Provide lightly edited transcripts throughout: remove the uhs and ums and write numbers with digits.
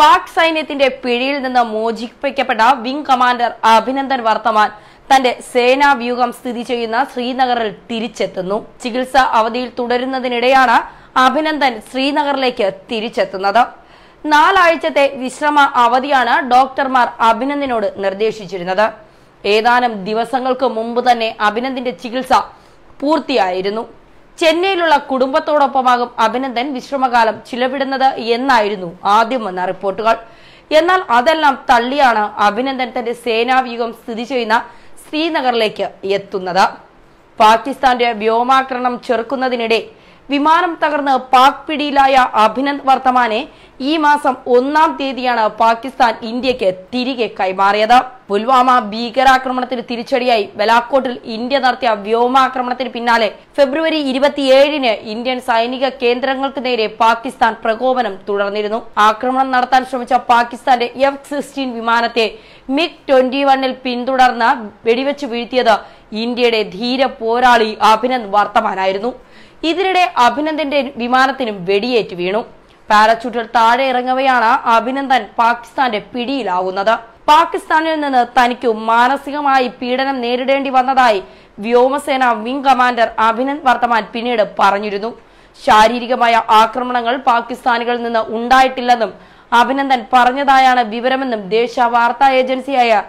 പാക് സൈന്യത്തിന്റെ പിടിയിൽ നിന്ന് മോചിപ്പിക്കപ്പെട്ട വിംഗ് കമാൻഡർ അഭിനന്ദൻ വർത്തമാൻ തന്റെ സേനാ വ്യൂഹം സ്ഥിതി ചെയ്യുന്ന ശ്രീനഗറിൽ തിരിച്ചെത്തുന്നു. ചികിത്സാ അവധിയിൽ തുടരുന്നതിനിടെയാണ് അഭിനന്ദൻ ശ്രീനഗറിലേക്ക് തിരിച്ചെത്തുന്നത്. 4 ആഴ്ചത്തെ വിശ്രമ അവധിയാണ് ഡോക്ടർമാർ അഭിനന്ദനോട് നിർദ്ദേശിച്ചിരുന്നത്. ഏതാനും ദിവസങ്ങൾക്ക് മുമ്പ് തന്നെ അഭിനന്ദന്റെ ചികിത്സ പൂർത്തിയായിരുന്നു. ചെന്നൈയിലുള്ള കുടുംബത്തോടൊപ്പമാകും അഭിനന്ദൻ വിശ്രമകാലം ചിലവിടുന്നത് എന്നായിരുന്നു ആദ്യം വന്ന റിപ്പോർട്ടുകൾ. എന്നാൽ അതെല്ലാം തള്ളിയാണ് അഭിനന്ദൻ തന്റെ സേനാവ്യൂഹം സ്ഥിതി ചെയ്യുന്ന ശ്രീനഗറിലേക്ക് എത്തുന്നത്. പാകിസ്ഥാന്റെ വ്യോമാക്രമണം ചെറുക്കുന്നതിനിടെ വിമാനം തകർന്ന് പാക് പിടിയിലായ അഭിനന്ദ് വർത്തമാനെ ഈ മാസം 1-ാം തീയതിയാണ് പാകിസ്ഥാൻ ഇന്ത്യക്ക് തിരികെ കൈമാറിയത്. പുൽവാമ ഭീകരാക്രമണത്തിന് തിരിച്ചടിയായി ബലാക്കോട്ടിൽ ഇന്ത്യ നടത്തിയ വ്യോമാക്രമണത്തിന് പിന്നാലെ ഫെബ്രുവരി 27-ന് ഇന്ത്യൻ സൈനിക കേന്ദ്രങ്ങൾക്ക് നേരെ പാകിസ്ഥാൻ പ്രകോപനം തുടർന്നിരുന്നു. ആക്രമണം നടത്താൻ ശ്രമിച്ച പാകിസ്ഥാന്റെ F-16 വിമാനത്തെ MiG-21-ൽ പിന്തുടർന്ന് വെടിവെച്ച് വീഴ്ത്തിയത് ഇന്ത്യയുടെ ധീര പോരാളി അഭിനന്ദ് വർത്തമാനായിരുന്നു. ഇതിനിടെ അഭിനന്ദന്റെ വിമാനത്തിനും വെടിയേറ്റ് വീണു. പാരച്യൂട്ടിൽ താഴെ ഇറങ്ങവെയാണ് അഭിനന്ദൻ പാകിസ്ഥാന്റെ പിടിയിലാവുന്നത്. പാകിസ്ഥാനിൽ നിന്ന് തനിക്ക് മാനസികമായി പീഡനം നേരിടേണ്ടി വന്നതായി വ്യോമസേന വിംഗ് കമാൻഡർ അഭിനന്ദ് വർത്തമാൻ പിന്നീട് പറഞ്ഞിരുന്നു. ശാരീരികമായ ആക്രമണങ്ങൾ പാകിസ്ഥാനികളിൽ നിന്ന് ഉണ്ടായിട്ടില്ലെന്നും അഭിനന്ദൻ പറഞ്ഞതായാണ് വിവരമെന്നും ദേശീയ വാർത്താ ഏജൻസിയായ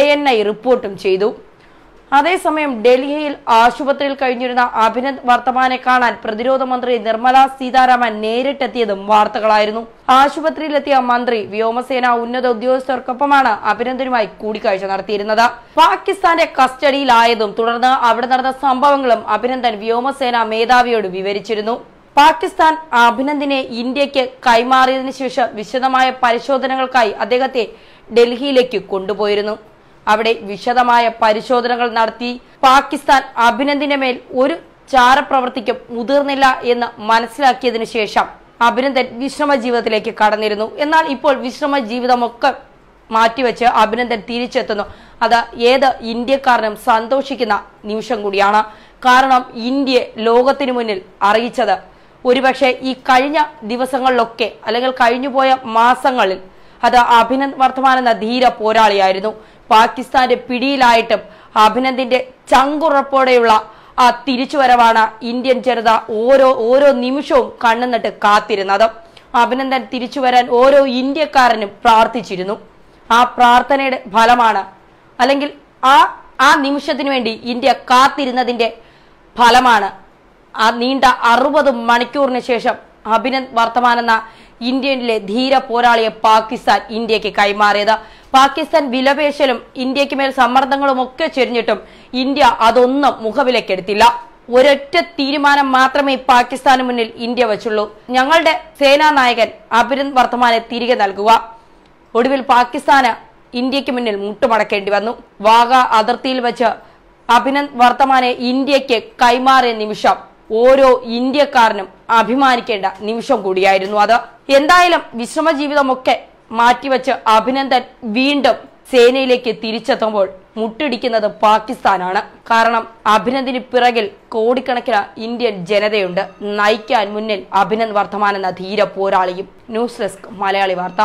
ANI റിപ്പോർട്ടും ചെയ്തു. അതേസമയം ഡൽഹിയിൽ ആശുപത്രിയിൽ കഴിഞ്ഞിരുന്ന അഭിനന്ദ് വർത്തമാനെ കാണാൻ പ്രതിരോധ മന്ത്രി നിർമ്മല സീതാരാമൻ നേരിട്ടെത്തിയതും വാർത്തകളായിരുന്നു. ആശുപത്രിയിലെത്തിയ മന്ത്രി വ്യോമസേന ഉന്നത ഉദ്യോഗസ്ഥർക്കൊപ്പമാണ് അഭിനന്ദനുമായി കൂടിക്കാഴ്ച നടത്തിയിരുന്നത്. പാകിസ്ഥാന്റെ കസ്റ്റഡിയിലായതും തുടർന്ന് അവിടെ നടന്ന സംഭവങ്ങളും അഭിനന്ദൻ വ്യോമസേന മേധാവിയോട് വിവരിച്ചിരുന്നു. പാകിസ്ഥാൻ അഭിനന്ദിനെ ഇന്ത്യക്ക് കൈമാറിയതിനു ശേഷം വിശദമായ പരിശോധനകൾക്കായി അദ്ദേഹത്തെ ഡൽഹിയിലേക്ക് കൊണ്ടുപോയിരുന്നു. അവിടെ വിശദമായ പരിശോധനകൾ നടത്തി പാകിസ്ഥാൻ അഭിനന്ദിന്റെ മേൽ ഒരു ചാരപ്രവർത്തിക്കും മുതിർന്നില്ല എന്ന് മനസ്സിലാക്കിയതിനു ശേഷം അഭിനന്ദൻ വിശ്രമ ജീവിതത്തിലേക്ക് കടന്നിരുന്നു. എന്നാൽ ഇപ്പോൾ വിശ്രമ ജീവിതമൊക്കെ മാറ്റിവെച്ച് അഭിനന്ദൻ തിരിച്ചെത്തുന്നു. അത് ഏത് ഇന്ത്യക്കാരനും സന്തോഷിക്കുന്ന നിമിഷം കൂടിയാണ്. കാരണം ഇന്ത്യ ലോകത്തിനു മുന്നിൽ അറിയിച്ചത് ഒരുപക്ഷെ ഈ കഴിഞ്ഞ ദിവസങ്ങളിലൊക്കെ അല്ലെങ്കിൽ കഴിഞ്ഞുപോയ മാസങ്ങളിൽ അത് അഭിനന്ദ് വർത്തമാൻ എന്ന ധീര പോരാളിയായിരുന്നു. പാകിസ്ഥാന്റെ പിടിയിലായിട്ടും അഭിനന്ദിന്റെ ചങ്കുറപ്പോടെയുള്ള ആ തിരിച്ചുവരവാണ് ഇന്ത്യൻ ജനത ഓരോ നിമിഷവും കണ്ണുനട്ട് കാത്തിരുന്നത്. അഭിനന്ദൻ തിരിച്ചു വരാൻ ഓരോ ഇന്ത്യക്കാരനും പ്രാർത്ഥിച്ചിരുന്നു. ആ പ്രാർത്ഥനയുടെ ഫലമാണ് അല്ലെങ്കിൽ ആ നിമിഷത്തിനു വേണ്ടി ഇന്ത്യ കാത്തിരുന്നതിന്റെ ഫലമാണ് ആ നീണ്ട 60 മണിക്കൂറിന് ശേഷം അഭിനന്ദ് വർത്തമാൻ എന്ന ഇന്ത്യയിലെ ധീര പോരാളിയെ പാകിസ്ഥാൻ ഇന്ത്യക്ക് കൈമാറിയത്. പാകിസ്ഥാൻ വിലപേശലും ഇന്ത്യക്ക് മേൽ സമ്മർദ്ദങ്ങളും ഒക്കെ ചെരിഞ്ഞിട്ടും ഇന്ത്യ അതൊന്നും മുഖവിലക്കെടുത്തില്ല. ഒരൊറ്റ തീരുമാനം മാത്രമേ പാകിസ്ഥാന് മുന്നിൽ ഇന്ത്യ വെച്ചുള്ളൂ: ഞങ്ങളുടെ സേനാ നായകൻ അഭിനന്ദ് വർത്തമാനെ തിരികെ നൽകുക. ഒടുവിൽ പാകിസ്ഥാന് ഇന്ത്യക്ക് മുന്നിൽ മുട്ടുമടക്കേണ്ടി വന്നു. വാഗ അതിർത്തിയിൽ വെച്ച് അഭിനന്ദ് വർത്തമാനെ ഇന്ത്യക്ക് കൈമാറിയ നിമിഷം ഓരോ ഇന്ത്യക്കാരനും അഭിമാനിക്കേണ്ട നിമിഷം കൂടിയായിരുന്നു അത്. എന്തായാലും വിശ്രമ ജീവിതമൊക്കെ മാറ്റിവെച്ച് അഭിനന്ദൻ വീണ്ടും സേനയിലേക്ക് തിരിച്ചെത്തുമ്പോൾ മുട്ടിടിക്കുന്നത് പാകിസ്ഥാനാണ്. കാരണം അഭിനന്ദിന് പിറകിൽ കോടിക്കണക്കിന് ഇന്ത്യൻ ജനതയുണ്ട്. നയിക്കാൻ മുന്നിൽ അഭിനന്ദ് വർത്തമാൻ എന്ന ധീര പോരാളിയും. ന്യൂസ് ഡെസ്ക് മലയാളി വാർത്ത.